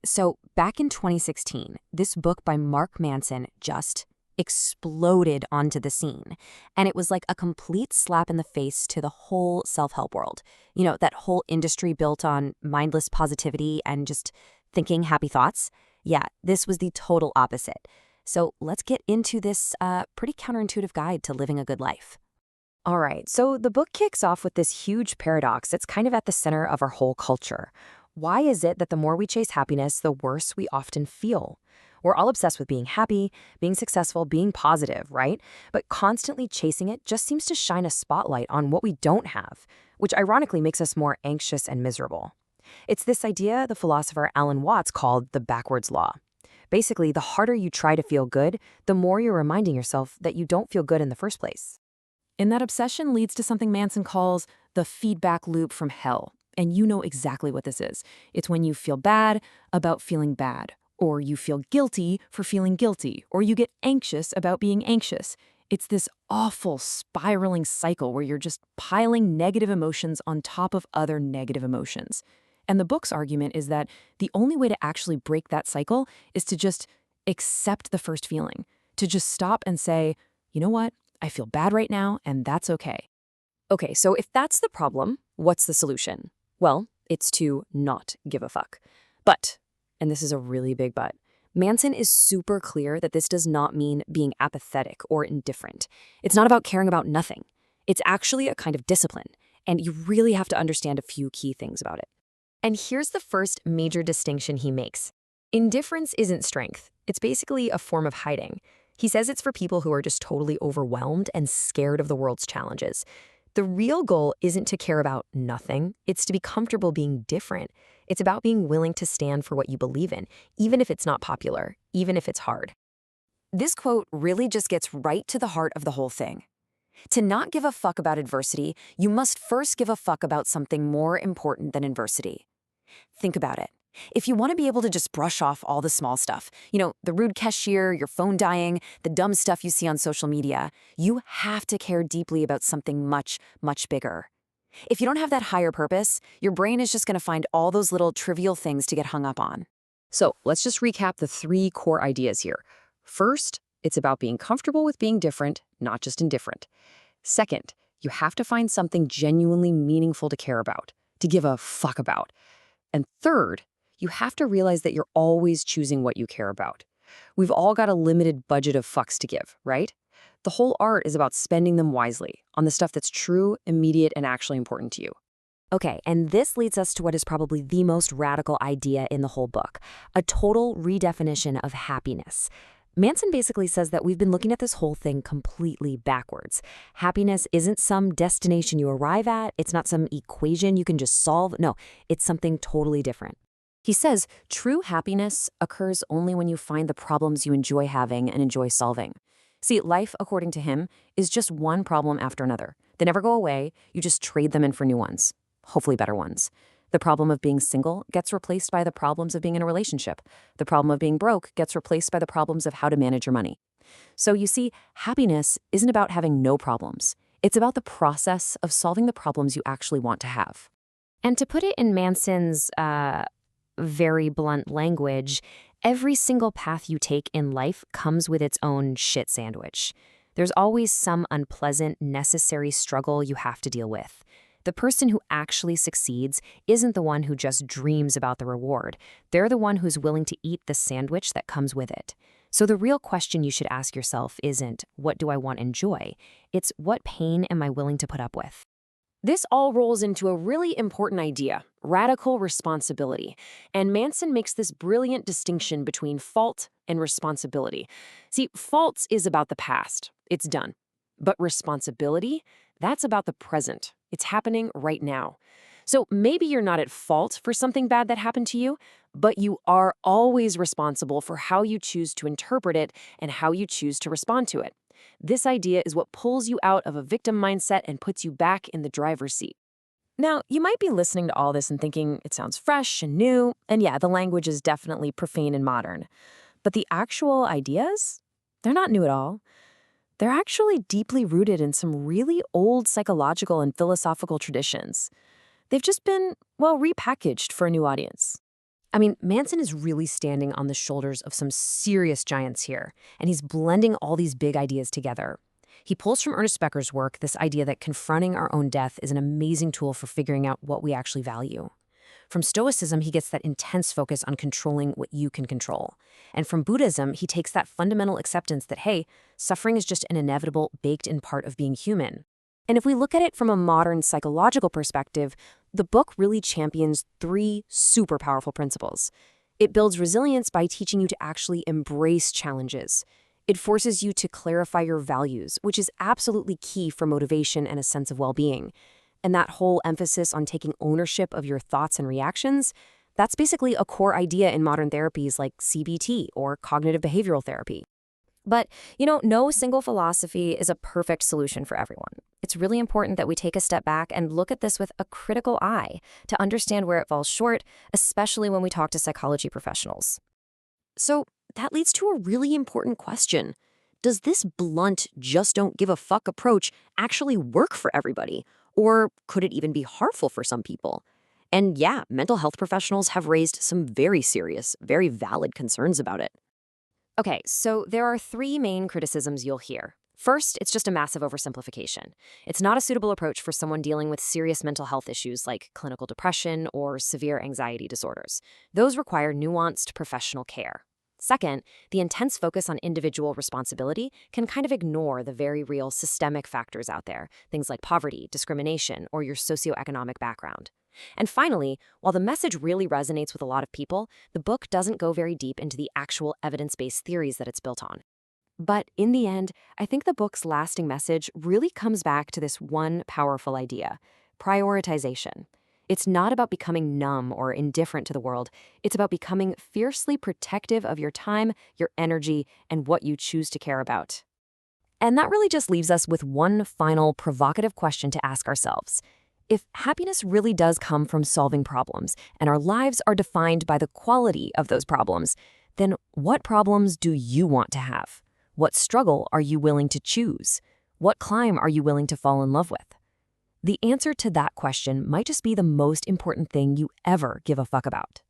So, back in 2016, this book by Mark Manson just exploded onto the scene. And it was like a complete slap in the face to the whole self help world. You know, that whole industry built on mindless positivity and just thinking happy thoughts. Yeah, this was the total opposite. So, let's get into this pretty counterintuitive guide to living a good life. All right, so the book kicks off with this huge paradox that's kind of at the center of our whole culture. Why is it that the more we chase happiness, the worse we often feel? We're all obsessed with being happy, being successful, being positive, right? But constantly chasing it just seems to shine a spotlight on what we don't have, which ironically makes us more anxious and miserable. It's this idea the philosopher Alan Watts called the backwards law. Basically, the harder you try to feel good, the more you're reminding yourself that you don't feel good in the first place. And that obsession leads to something Manson calls the feedback loop from hell. And you know exactly what this is. It's when you feel bad about feeling bad, or you feel guilty for feeling guilty, or you get anxious about being anxious. It's this awful spiraling cycle where you're just piling negative emotions on top of other negative emotions. And the book's argument is that the only way to actually break that cycle is to just accept the first feeling, to just stop and say, you know what? I feel bad right now, and that's okay. Okay, so if that's the problem, what's the solution? Well, it's to not give a fuck. But, and this is a really big but, Manson is super clear that this does not mean being apathetic or indifferent. It's not about caring about nothing. It's actually a kind of discipline, and you really have to understand a few key things about it. And here's the first major distinction he makes. Indifference isn't strength. It's basically a form of hiding. He says it's for people who are just totally overwhelmed and scared of the world's challenges. The real goal isn't to care about nothing. It's to be comfortable being different. It's about being willing to stand for what you believe in, even if it's not popular, even if it's hard. This quote really just gets right to the heart of the whole thing. To not give a fuck about adversity, you must first give a fuck about something more important than adversity. Think about it. If you want to be able to just brush off all the small stuff, the rude cashier, your phone dying, the dumb stuff you see on social media, you have to care deeply about something much, much bigger. If you don't have that higher purpose, your brain is just going to find all those little trivial things to get hung up on. So let's just recap the three core ideas here. First, it's about being comfortable with being different, not just indifferent. Second, you have to find something genuinely meaningful to care about, to give a fuck about. And third, you have to realize that you're always choosing what you care about. We've all got a limited budget of fucks to give, right? The whole art is about spending them wisely on the stuff that's true, immediate, and actually important to you. Okay, and this leads us to what is probably the most radical idea in the whole book, a total redefinition of happiness. Manson basically says that we've been looking at this whole thing completely backwards. Happiness isn't some destination you arrive at. It's not some equation you can just solve. No, it's something totally different. He says true happiness occurs only when you find the problems you enjoy having and enjoy solving. See, life, according to him, is just one problem after another. They never go away. You just trade them in for new ones, hopefully better ones. The problem of being single gets replaced by the problems of being in a relationship. The problem of being broke gets replaced by the problems of how to manage your money. So you see, happiness isn't about having no problems. It's about the process of solving the problems you actually want to have. And to put it in Manson's very blunt language, every single path you take in life comes with its own shit sandwich. There's always some unpleasant, necessary struggle you have to deal with. The person who actually succeeds isn't the one who just dreams about the reward. They're the one who's willing to eat the sandwich that comes with it. So the real question you should ask yourself isn't, what do I want to enjoy? It's, what pain am I willing to put up with? This all rolls into a really important idea, radical responsibility. And Manson makes this brilliant distinction between fault and responsibility. See, fault is about the past. It's done. But responsibility, that's about the present. It's happening right now. So maybe you're not at fault for something bad that happened to you, but you are always responsible for how you choose to interpret it and how you choose to respond to it. This idea is what pulls you out of a victim mindset and puts you back in the driver's seat. Now, you might be listening to all this and thinking it sounds fresh and new, and yeah, the language is definitely profane and modern. But the actual ideas, they're not new at all. They're actually deeply rooted in some really old psychological and philosophical traditions. They've just been, well, repackaged for a new audience. I mean, Manson is really standing on the shoulders of some serious giants here, and he's blending all these big ideas together. He pulls from Ernest Becker's work this idea that confronting our own death is an amazing tool for figuring out what we actually value. From Stoicism, he gets that intense focus on controlling what you can control. And from Buddhism, he takes that fundamental acceptance that, hey, suffering is just an inevitable, baked-in part of being human. And if we look at it from a modern psychological perspective, the book really champions three super powerful principles. It builds resilience by teaching you to actually embrace challenges. It forces you to clarify your values, which is absolutely key for motivation and a sense of well-being. And that whole emphasis on taking ownership of your thoughts and reactions, that's basically a core idea in modern therapies like CBT or cognitive behavioral therapy. But, no single philosophy is a perfect solution for everyone. It's really important that we take a step back and look at this with a critical eye to understand where it falls short, especially when we talk to psychology professionals. So that leads to a really important question. Does this blunt, just don't give a fuck approach actually work for everybody? Or could it even be harmful for some people? And yeah, mental health professionals have raised some very serious, very valid concerns about it. Okay, so there are three main criticisms you'll hear. First, it's just a massive oversimplification. It's not a suitable approach for someone dealing with serious mental health issues like clinical depression or severe anxiety disorders. Those require nuanced professional care. Second, the intense focus on individual responsibility can kind of ignore the very real systemic factors out there, things like poverty, discrimination, or your socioeconomic background. And finally, while the message really resonates with a lot of people, the book doesn't go very deep into the actual evidence-based theories that it's built on. But in the end, I think the book's lasting message really comes back to this one powerful idea: prioritization. It's not about becoming numb or indifferent to the world. It's about becoming fiercely protective of your time, your energy, and what you choose to care about. And that really just leaves us with one final provocative question to ask ourselves. If happiness really does come from solving problems, and our lives are defined by the quality of those problems, then what problems do you want to have? What struggle are you willing to choose? What climb are you willing to fall in love with? The answer to that question might just be the most important thing you ever give a fuck about.